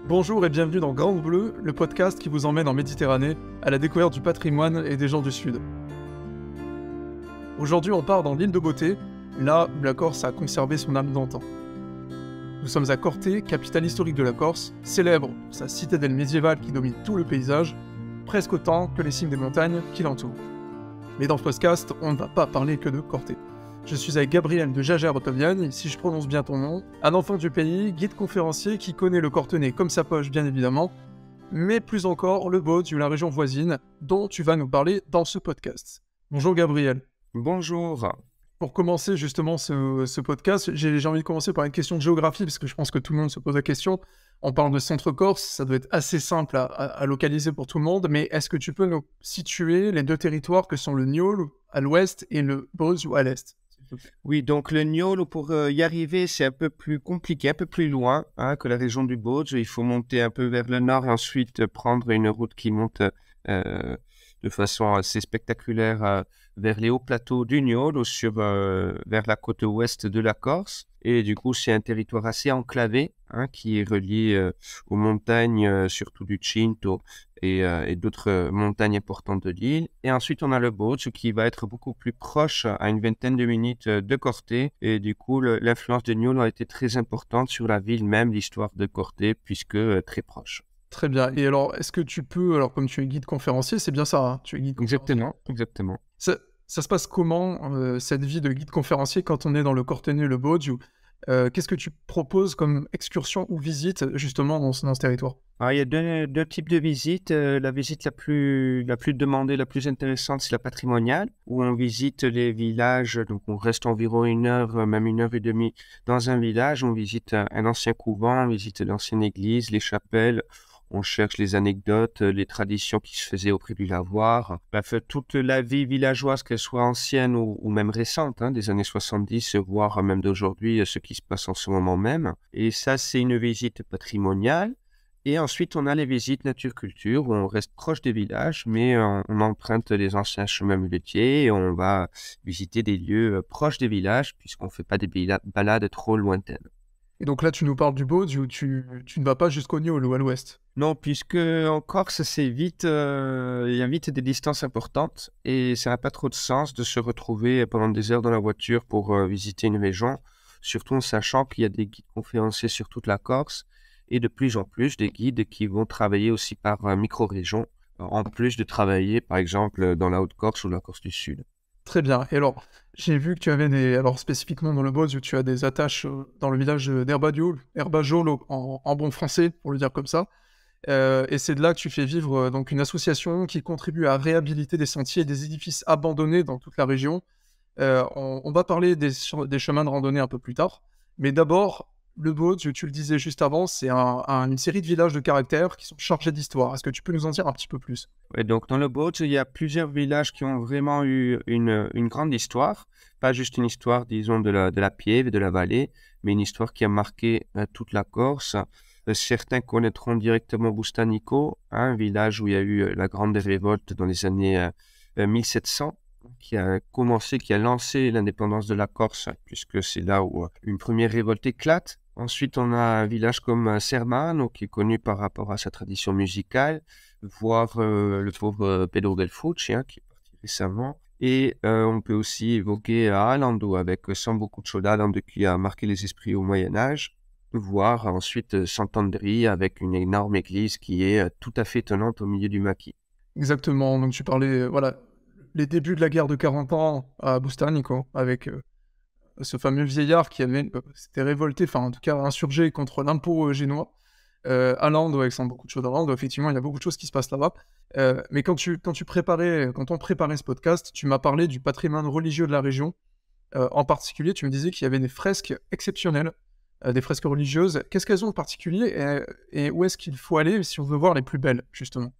Bonjour et bienvenue dans Grande Bleue, le podcast qui vous emmène en Méditerranée à la découverte du patrimoine et des gens du Sud. Aujourd'hui, on part dans l'île de Beauté, là où la Corse a conservé son âme d'antan. Nous sommes à Corté, capitale historique de la Corse, célèbre pour sa citadelle médiévale qui domine tout le paysage, presque autant que les cimes des montagnes qui l'entourent. Mais dans ce podcast, on ne va pas parler que de Corté. Je suis avec Gabriel de Jager-Otoviane, si je prononce bien ton nom, un enfant du pays, guide conférencier qui connaît le Cortenay comme sa poche bien évidemment, mais plus encore le Bauge ou la région voisine, dont tu vas nous parler dans ce podcast. Bonjour Gabriel. Bonjour. Pour commencer justement ce podcast, j'ai envie de commencer par une question de géographie, parce que je pense que tout le monde se pose la question. On parle de Centre-Corse, ça doit être assez simple à localiser pour tout le monde, mais est-ce que tu peux nous situer les deux territoires que sont le Niol à l'ouest et le Bauge à l'est ? Oui, donc le Niolo, pour y arriver, c'est un peu plus compliqué, un peu plus loin que la région du Bauge. Il faut monter un peu vers le nord et ensuite prendre une route qui monte de façon assez spectaculaire vers les hauts plateaux du Niolo vers la côte ouest de la Corse. Et du coup, c'est un territoire assez enclavé qui est relié aux montagnes, surtout du Cinto et d'autres montagnes importantes de l'île. Et ensuite, on a le Bauge qui va être beaucoup plus proche, à une vingtaine de minutes de Corté. Et du coup, l'influence de Niolo a été très importante sur la ville même, l'histoire de Corté, puisque très proche. Très bien. Et alors, est-ce que tu peux, alors comme tu es guide conférencier, c'est bien ça, hein, tu es guide conférencier. Exactement. Ça se passe comment, cette vie de guide conférencier, quand on est dans le Cortenay, le Bauge qu'est-ce que tu proposes comme excursion ou visite, justement, dans ce territoire ? Alors, il y a deux types de visites. La visite la plus demandée, la plus intéressante, c'est la patrimoniale, où on visite les villages. Donc, on reste environ une heure, même une heure et demie dans un village. On visite un ancien couvent, on visite l'ancienne église, les chapelles. On cherche les anecdotes, les traditions qui se faisaient au près du lavoir. Bref, toute la vie villageoise, qu'elle soit ancienne ou même récente, des années 70, voire même d'aujourd'hui, ce qui se passe en ce moment même. Et ça, c'est une visite patrimoniale. Et ensuite, on a les visites nature-culture, où on reste proche des villages, mais on emprunte les anciens chemins muletiers et on va visiter des lieux proches des villages, puisqu'on ne fait pas des balades trop lointaines. Et donc là, tu nous parles du Bauge où tu ne vas pas jusqu'au Niol ou à l'ouest ? Non, puisque en Corse, c'est vite, il y a vite des distances importantes et ça n'a pas trop de sens de se retrouver pendant des heures dans la voiture pour visiter une région, surtout en sachant qu'il y a des guides conférenciers sur toute la Corse et de plus en plus des guides qui vont travailler aussi par micro-région, en plus de travailler par exemple dans la Haute-Corse ou la Corse du Sud. Très bien. Et alors, j'ai vu que tu avais alors spécifiquement dans le Bauge, où tu as des attaches dans le village d'Herbajol en bon français, pour le dire comme ça. Et c'est de là que tu fais vivre donc une association qui contribue à réhabiliter des sentiers et des édifices abandonnés dans toute la région. On va parler des chemins de randonnée un peu plus tard. Mais d'abord, le Bauge, tu le disais juste avant, c'est une série de villages de caractère qui sont chargés d'histoire. Est-ce que tu peux nous en dire un petit peu plus ? Ouais, donc dans le Bauge, il y a plusieurs villages qui ont vraiment eu une grande histoire. Pas juste une histoire, disons, de la Piève et de la vallée, mais une histoire qui a marqué toute la Corse. Certains connaîtront directement Bustanico, un village où il y a eu la grande révolte dans les années 1700, qui a lancé l'indépendance de la Corse, puisque c'est là où une première révolte éclate. Ensuite, on a un village comme Sermano, qui est connu par rapport à sa tradition musicale, voire le pauvre Pedro del Fucci, qui est parti récemment. Et on peut aussi évoquer Alando, avec Sambuco Alando, qui a marqué les esprits au Moyen-Âge, voire ensuite Sant'Andri, avec une énorme église qui est tout à fait étonnante au milieu du maquis. Exactement. Donc tu parlais, les débuts de la guerre de 40 ans à Bustanico, avec ce fameux vieillard qui s'était révolté, enfin en tout cas insurgé contre l'impôt génois. À Lando, avec beaucoup de choses à Lando, effectivement, il y a beaucoup de choses qui se passent là-bas. Mais quand on préparait ce podcast, tu m'as parlé du patrimoine religieux de la région. En particulier, tu me disais qu'il y avait des fresques exceptionnelles, des fresques religieuses. Qu'est-ce qu'elles ont de particulier et où est-ce qu'il faut aller si on veut voir les plus belles, justement ?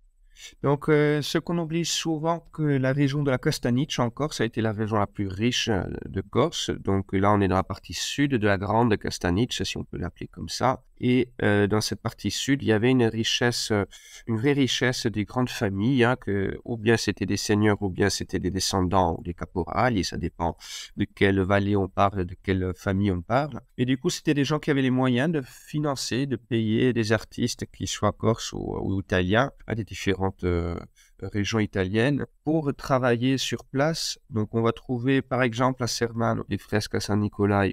Donc, ce qu'on oublie souvent, que la région de la Castaniche en Corse a été la région la plus riche de Corse. Donc là, on est dans la partie sud de la grande Castaniche, si on peut l'appeler comme ça. Et dans cette partie sud, il y avait une vraie richesse des grandes familles, hein, ou bien c'était des seigneurs, ou bien c'était des descendants ou des caporales, et ça dépend de quelle vallée on parle, de quelle famille on parle. Et du coup, c'était des gens qui avaient les moyens de financer, de payer des artistes, qu'ils soient corses ou italiens, à des différentes régions italiennes, pour travailler sur place. Donc, on va trouver, par exemple, à Sermano, des fresques à Saint-Nicolas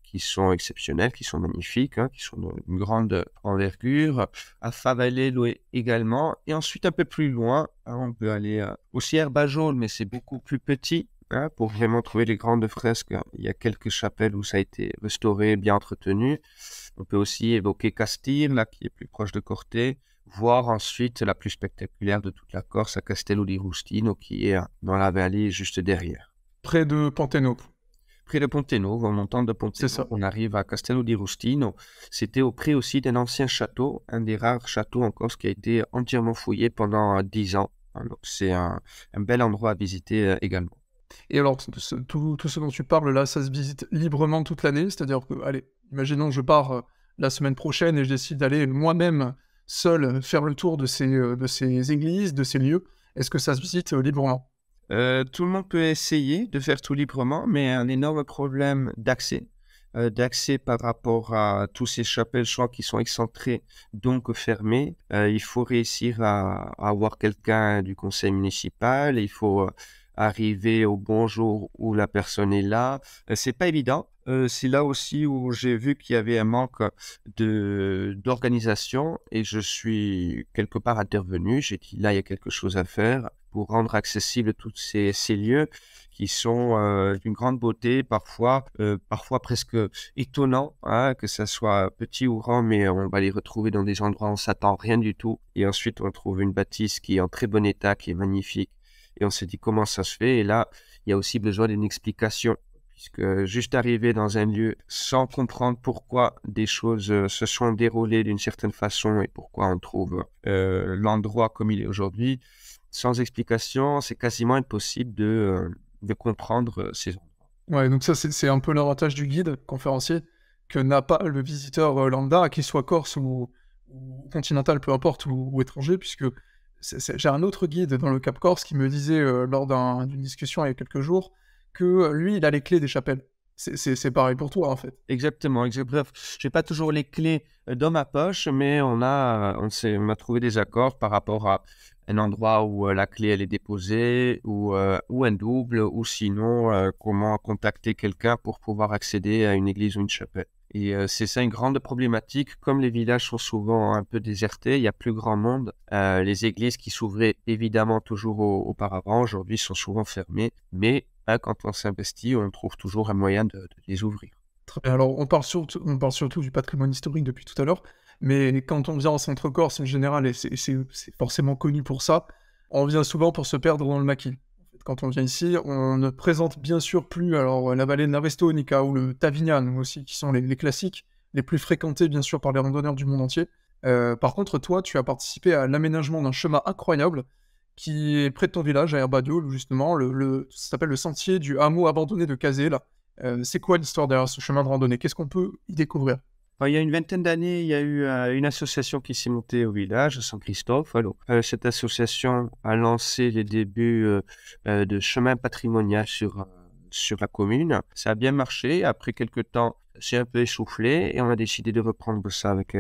qui sont exceptionnelles, qui sont magnifiques, hein, qui sont d'une grande envergure. À Favalello également. Et ensuite, un peu plus loin, hein, on peut aller aussi à Herbagione, mais c'est beaucoup plus petit. Hein, pour vraiment trouver les grandes fresques, il y a quelques chapelles où ça a été restauré, bien entretenu. On peut aussi évoquer Castille, là, qui est plus proche de Corte, voire ensuite la plus spectaculaire de toute la Corse, à Castello di Rustino, qui est dans la vallée juste derrière. Près de Panteno. Près de Ponteno, en montant de C'est Ponteno, ça. on arrive à Castello di Rustino. C'était auprès aussi d'un ancien château, un des rares châteaux en Corse qui a été entièrement fouillé pendant 10 ans. Donc c'est un bel endroit à visiter également. Et alors, tout ce dont tu parles là, ça se visite librement toute l'année, c'est-à-dire que, allez, imaginons je pars la semaine prochaine et je décide d'aller moi-même seul faire le tour de ces églises, de ces lieux. Est-ce que ça se visite librement? Tout le monde peut essayer de faire tout librement, mais un énorme problème d'accès par rapport à tous ces chapelles, je crois, qui sont excentrées, donc fermées. Il faut réussir à avoir quelqu'un du conseil municipal, il faut arriver au bon jour où la personne est là. C'est pas évident. C'est là aussi où j'ai vu qu'il y avait un manque d'organisation et je suis quelque part intervenu. J'ai dit là, il y a quelque chose à faire pour rendre accessibles tous ces lieux qui sont d'une grande beauté, parfois presque étonnants, hein, que ça soit petit ou grand, mais on va les retrouver dans des endroits où on s'attend rien du tout. Et ensuite, on trouve une bâtisse qui est en très bon état, qui est magnifique. Et on s'est dit comment ça se fait. Et là, il y a aussi besoin d'une explication, puisque juste arriver dans un lieu sans comprendre pourquoi des choses se sont déroulées d'une certaine façon et pourquoi on trouve l'endroit comme il est aujourd'hui, sans explication, c'est quasiment impossible de comprendre ces endroits. Ouais, donc ça, c'est un peu l'avantage du guide conférencier que n'a pas le visiteur lambda, qu'il soit corse ou continental, peu importe, ou étranger, puisque j'ai un autre guide dans le Cap Corse qui me disait lors d'une discussion il y a quelques jours que lui, il a les clés des chapelles. C'est pareil pour toi, en fait. Exactement. Bref, j'ai pas toujours les clés dans ma poche, mais on a trouvé des accords par rapport à un endroit où la clé elle est déposée, ou un double, ou sinon comment contacter quelqu'un pour pouvoir accéder à une église ou une chapelle. Et c'est ça une grande problématique. Comme les villages sont souvent un peu désertés, il y a plus grand monde. Les églises qui s'ouvraient évidemment toujours auparavant, aujourd'hui sont souvent fermées. Mais quand on s'investit, on trouve toujours un moyen de les ouvrir. Très bien. Alors, on parle surtout du patrimoine historique depuis tout à l'heure, mais quand on vient en Centre-Corse en général, et c'est forcément connu pour ça, on vient souvent pour se perdre dans le maquis. Quand on vient ici, on ne présente bien sûr plus alors la vallée de la Vestonica ou le Tavignane aussi, qui sont les classiques, les plus fréquentés bien sûr par les randonneurs du monde entier. Par contre, toi, tu as participé à l'aménagement d'un chemin incroyable qui est près de ton village, à Herbadiol, justement, ça s'appelle le sentier du hameau abandonné de Casella. C'est quoi l'histoire derrière ce chemin de randonnée? Qu'est-ce qu'on peut y découvrir? Il y a une vingtaine d'années, il y a eu une association qui s'est montée au village, à Saint-Christophe. Alors, cette association a lancé les débuts de chemin patrimonial sur la commune. Ça a bien marché. Après quelques temps, c'est un peu essoufflé et on a décidé de reprendre ça avec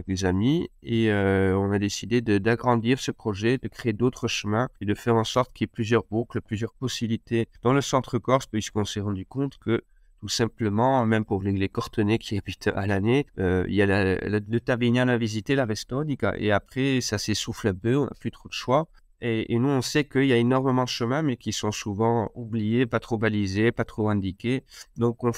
des amis. Et on a décidé d'agrandir ce projet, de créer d'autres chemins et de faire en sorte qu'il y ait plusieurs boucles, plusieurs possibilités dans le centre Corse, puisqu'on s'est rendu compte que tout simplement, même pour les Cortenais qui habitent à l'année, il y a le Tavignane à visiter, la Vestonica, et après, ça s'essouffle un peu, on n'a plus trop de choix. Et nous, on sait qu'il y a énormément de chemins, mais qui sont souvent oubliés, pas trop balisés, pas trop indiqués. Donc, on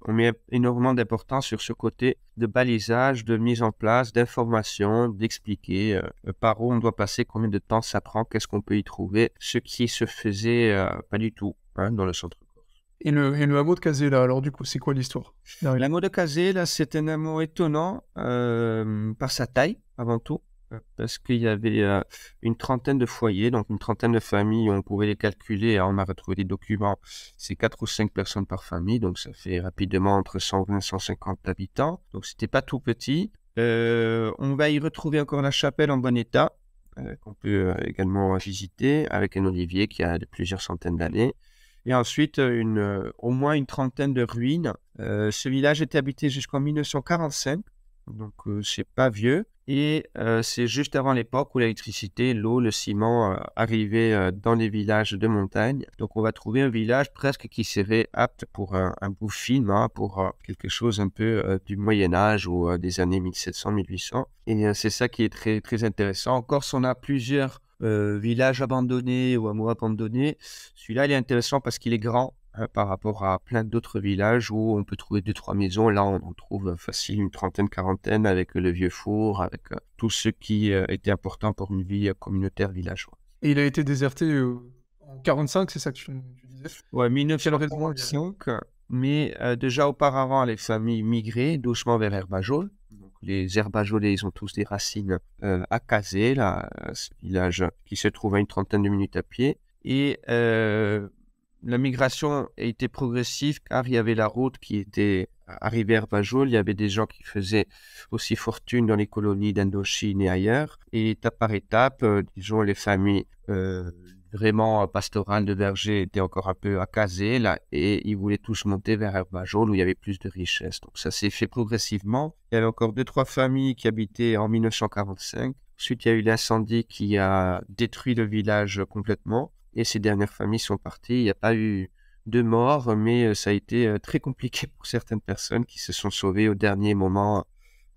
met énormément d'importance sur ce côté de balisage, de mise en place, d'information, d'expliquer par où on doit passer, combien de temps ça prend, qu'est-ce qu'on peut y trouver, ce qui se faisait pas du tout dans le centre. Et le hameau de Casella, alors du coup, c'est quoi l'histoire? L'hameau de Casella, c'est un hameau étonnant par sa taille, avant tout. parce qu'il y avait une trentaine de foyers, donc une trentaine de familles, on pouvait les calculer, on a retrouvé des documents, c'est 4 ou 5 personnes par famille, donc ça fait rapidement entre 120 et 150 habitants, donc c'était pas tout petit. On va y retrouver encore la chapelle en bon état, qu'on peut également visiter, avec un olivier qui a plusieurs centaines d'années. Et ensuite, au moins une trentaine de ruines. Ce village était habité jusqu'en 1945, donc c'est pas vieux. Et c'est juste avant l'époque où l'électricité, l'eau, le ciment arrivaient dans les villages de montagne. Donc on va trouver un village presque qui serait apte pour un beau film, hein, pour quelque chose un peu du Moyen-Âge ou des années 1700-1800. Et c'est ça qui est très, très intéressant. En Corse, on a plusieurs villages abandonnés ou hameaux abandonnés. Celui-là, il est intéressant parce qu'il est grand, hein, par rapport à plein d'autres villages où on peut trouver 2-3 maisons. Là, on trouve facile une trentaine, quarantaine avec le vieux four, avec tout ce qui était important pour une vie communautaire villageoise. Et il a été déserté en 45, c'est ça que tu disais? Ouais, Quelle raison? 1945, mais déjà auparavant, les familles migraient doucement vers Herbajol. Donc, les Herbajolais, ils ont tous des racines à Kazé, là, ce village qui se trouve à une trentaine de minutes à pied. Et la migration a été progressive car il y avait la route qui était arrivée à Herbajol. Il y avait des gens qui faisaient aussi fortune dans les colonies d'Indochine et ailleurs. Et étape par étape, disons, les familles vraiment pastorales de bergers étaient encore un peu accasées là, et ils voulaient tous monter vers Herbajol où il y avait plus de richesses. Donc ça s'est fait progressivement. Il y avait encore 2-3 familles qui habitaient en 1945. Ensuite, il y a eu l'incendie qui a détruit le village complètement. Et ces dernières familles sont parties. Il n'y a pas eu de morts, mais ça a été très compliqué pour certaines personnes qui se sont sauvées au dernier moment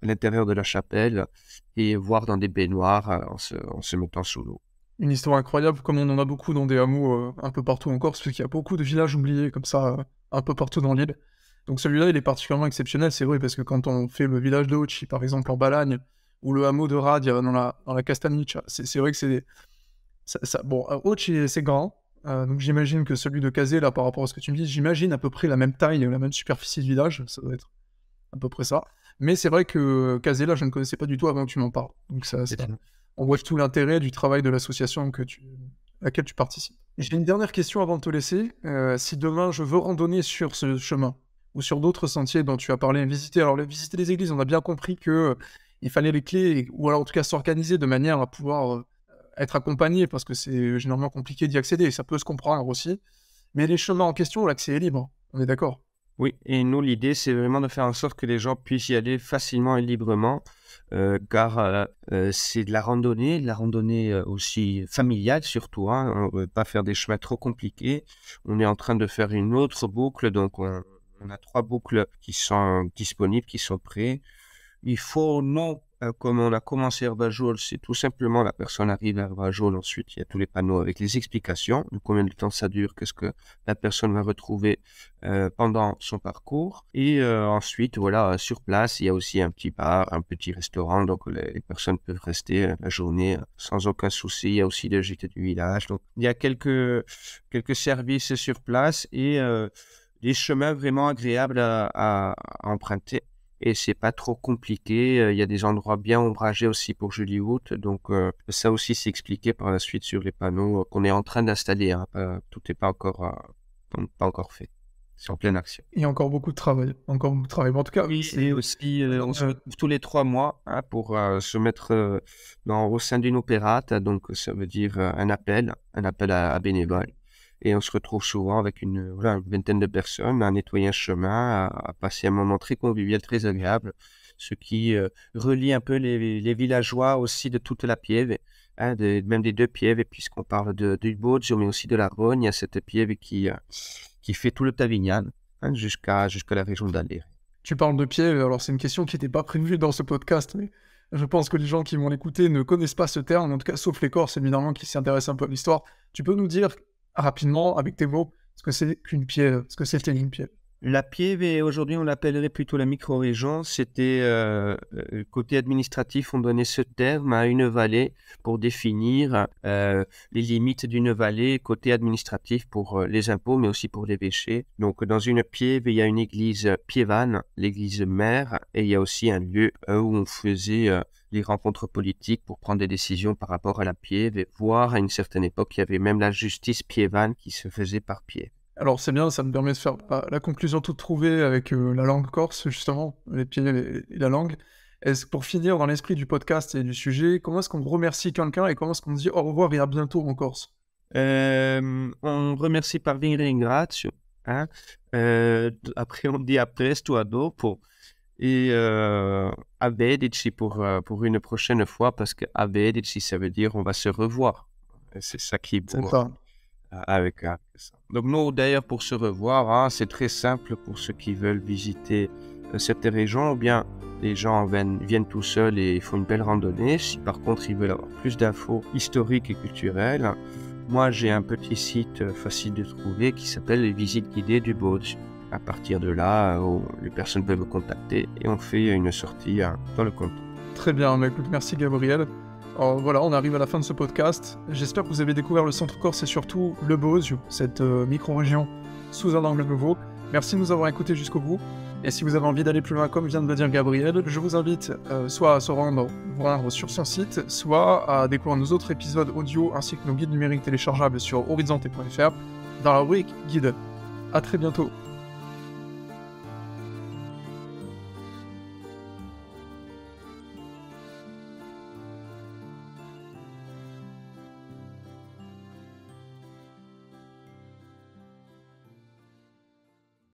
à l'intérieur de la chapelle et voire dans des baignoires en se mettant sous l'eau. Une histoire incroyable, comme on en a beaucoup dans des hameaux un peu partout en Corse, parce qu'il y a beaucoup de villages oubliés comme ça, un peu partout dans l'île. Donc celui-là, il est particulièrement exceptionnel, c'est vrai, parce que quand on fait le village de Ochi, par exemple en Balagne, ou le hameau de Radia dans la Castagniccia, c'est vrai que c'est... Bon, Ochi, c'est grand, donc j'imagine que celui de Kazé, là, par rapport à ce que tu me dis, j'imagine à peu près la même taille, la même superficie de village, ça doit être à peu près ça. Mais c'est vrai que Kazé, là, je ne connaissais pas du tout avant que tu m'en parles. Donc on voit tout l'intérêt du travail de l'association à laquelle tu participes. J'ai une dernière question avant de te laisser. Si demain je veux randonner sur ce chemin ou sur d'autres sentiers dont tu as parlé, visiter les églises, on a bien compris que il fallait les clés, ou alors en tout cas s'organiser de manière à pouvoir être accompagné, parce que c'est généralement compliqué d'y accéder, et ça peut se comprendre aussi. Mais les chemins en question, l'accès est libre, on est d'accord? Oui, et nous, l'idée, c'est vraiment de faire en sorte que les gens puissent y aller facilement et librement, car c'est de la randonnée aussi familiale surtout, hein. On ne veut pas faire des chemins trop compliqués. On est en train de faire une autre boucle, donc on a 3 boucles qui sont disponibles, qui sont prêts. Il faut non, comme on a commencé Herbajol, c'est tout simplement la personne arrive à Herbajol, ensuite il y a tous les panneaux avec les explications de combien de temps ça dure, qu'est-ce que la personne va retrouver pendant son parcours. Et ensuite, voilà, sur place, il y a aussi un petit bar, un petit restaurant, donc les personnes peuvent rester la journée sans aucun souci. Il y a aussi le gîte du village, donc il y a quelques services sur place et des chemins vraiment agréables à emprunter. Et c'est pas trop compliqué. Il y a des endroits bien ombragés aussi pour juillet-août. Donc, ça aussi, c'est expliqué par la suite sur les panneaux qu'on est en train d'installer, hein. Tout n'est pas encore fait. C'est en pleine action. Il y a encore beaucoup de travail. Encore beaucoup de travail. Bon, en tout cas, oui, et aussi, on se retrouve tous les 3 mois, hein, pour se mettre au sein d'une opérate. Donc, ça veut dire un appel à bénévoles. Et on se retrouve souvent avec une vingtaine de personnes à nettoyer un chemin, à passer un moment très convivial, très agréable, ce qui relie un peu les villageois aussi de toute la Pieve, hein, même des 2 Pièves, puisqu'on parle du Boggio, mais aussi de la Rogne. Il y a cette Pieve qui fait tout le Tavignane, hein, jusqu'à la région d'Alère. Tu parles de Piève, alors c'est une question qui n'était pas prévue dans ce podcast, mais je pense que les gens qui vont l'écouter ne connaissent pas ce terme, en tout cas sauf les Corses évidemment qui s'intéressent un peu à l'histoire. Tu peux nous dire rapidement, avec tes mots, ce que c'est qu'une piève, ce que c'était une piève? La Pieve, et aujourd'hui on l'appellerait plutôt la micro-région. C'était côté administratif, on donnait ce terme à une vallée pour définir les limites d'une vallée côté administratif pour les impôts, mais aussi pour les péchés. Donc dans une Pieve, il y a une église piévane, l'église mère, et il y a aussi un lieu où on faisait les rencontres politiques pour prendre des décisions par rapport à la Pieve, et voire à une certaine époque, il y avait même la justice piévane qui se faisait par Pieve. Alors c'est bien, ça me permet de faire la conclusion toute trouvée avec la langue corse, justement, les pieds et la langue. Est-ce que pour finir dans l'esprit du podcast et du sujet, comment est-ce qu'on remercie quelqu'un et comment est-ce qu'on dit au revoir et à bientôt en Corse? On remercie par venire ringrazio, hein. Après on dit a presto, a dopo, et a vederci pour une prochaine fois, parce que a vederci ça veut dire on va se revoir. Et c'est ça qui est beau. C'est ça. Avec ça. Donc nous d'ailleurs pour se revoir, hein, c'est très simple pour ceux qui veulent visiter cette région, ou bien les gens viennent tout seuls et font une belle randonnée. Si par contre ils veulent avoir plus d'infos historiques et culturelles, moi j'ai un petit site facile de trouver qui s'appelle les visites guidées du Bauge. À partir de là, les personnes peuvent me contacter et on fait une sortie dans le canton. Très bien, bah, écoute, merci Gabriel. Alors, voilà, on arrive à la fin de ce podcast. J'espère que vous avez découvert le centre corse et surtout le Bozio, cette micro-région sous un angle nouveau. Merci de nous avoir écoutés jusqu'au bout. Et si vous avez envie d'aller plus loin, comme vient de le dire Gabriel, je vous invite soit à se rendre voir sur son site, soit à découvrir nos autres épisodes audio ainsi que nos guides numériques téléchargeables sur horizonte.fr dans la rubrique guide. À très bientôt.